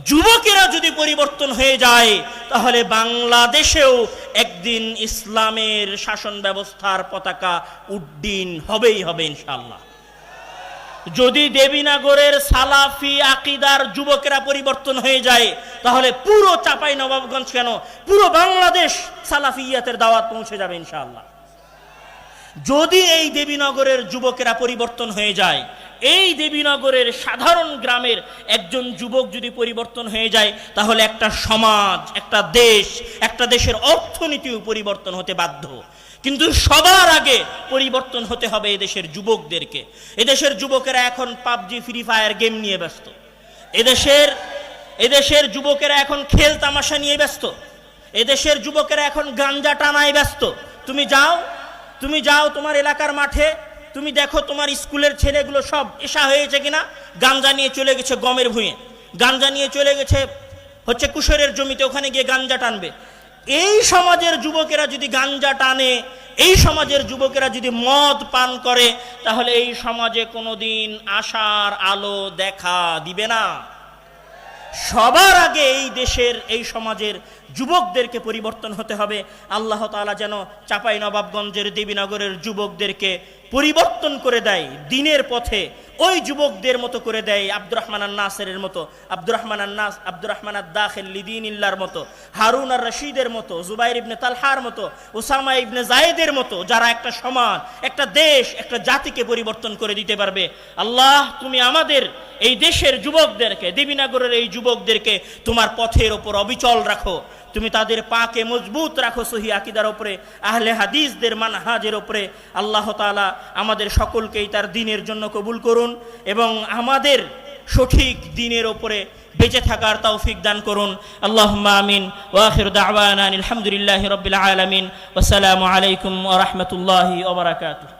যুবকেরা যদি পরিবর্তন হয়ে যায় তাহলে বাংলাদেশেও একদিন ইসলামের শাসন ব্যবস্থার পতাকা উড্ডীন হবেই হবে ইনশাআল্লাহ। যদি দেবীনগরের সালাফি আকীদার যুবকেরা পরিবর্তন হয়ে যায় তাহলে পুরো চাঁপাইনবাবগঞ্জ কেন পুরো বাংলাদেশ সালাফিয়াতের দাওয়াত পৌঁছে যাবে ইনশাআল্লাহ। যদি এই দেবীনগরের যুবকেরা পরিবর্তন হয়ে যায়, এই দেবীনগরের সাধারণ গ্রামের একজন যুবক যদি পরিবর্তন হয়ে যায় তাহলে একটা সমাজ, একটা দেশ, একটা দেশের অর্থনীতিও পরিবর্তন হতে বাধ্য। কিন্তু সবার আগে পরিবর্তন হতে হবে এদেশের যুবকদেরকে। এদেশের যুবকেরা এখন পাবজি, ফ্রি ফায়ার গেম নিয়ে ব্যস্ত। এদেশের যুবকেরা এখন খেল তামাশা নিয়ে ব্যস্ত। এদেশের যুবকেরা এখন গাঞ্জা টানায় ব্যস্ত। তুমি যাও তোমার এলাকার মাঠে, তুমি দেখো তোমার স্কুলের ছেলেগুলো সব এসা হয়েছে কিনা, গাঞ্জা নিয়ে চলে গেছে গমের ভুঁয়ে, গাঞ্জা নিয়ে চলে গেছে হচ্ছে কুশরের জমিতে, ওখানে গিয়ে গাঞ্জা টানবে। এই সমাজের যুবকেরা যদি গাঞ্জা টানে, এই সমাজের যুবকেরা যদি মদ পান করে তাহলে এই সমাজে কোনোদিন আশার আলো দেখা দিবে না। সবার আগে এই দেশের, এই সমাজের যুবকদেরকে পরিবর্তন হতে হবে। আল্লাহ তাআলা যেন চাঁপাইনবাবগঞ্জের দেবীনগরের যুবকদেরকে পরিবর্তন করে দেয় দ্বীনের পথে, ওই যুবকদের মতো করে দেয় আব্দুর রহমান আন-নাসিরের মতো, আব্দুর রহমান আদ-দাখিল লিদীনিল্লাহর মতো, হারুন আর রশিদের মতো, জুবাইর ইবনে তালহার মতো, উসামা ইবনে যায়েদের মতো, যারা একটা সমাজ, একটা দেশ, একটা জাতিকে পরিবর্তন করে দিতে পারবে। আল্লাহ, তুমি আমাদের এই দেশের যুবকদেরকে, দেবীনগরের এই যুবকদেরকে তোমার পথের ওপর অবিচল রাখো। তুমি তাদের পাকে মজবুত রাখো সহিহ আকীদার উপরে, আহলে হাদিসদের মানহাজের উপরে। আল্লাহ তাআলা আমাদের সকলকেই তার দ্বীনের জন্য কবুল করুন এবং আমাদের সঠিক দ্বীনের উপরে বেঁচে থাকার তৌফিক দান করুন। আল্লাহুম্মা আমিন। ওয়া আখিরু দাওয়ানা আলহামদুলিল্লাহি রাব্বিল আলামিন। ওয়া আসসালামু আলাইকুম ওয়া রাহমাতুল্লাহি ওয়া বারাকাতুহু।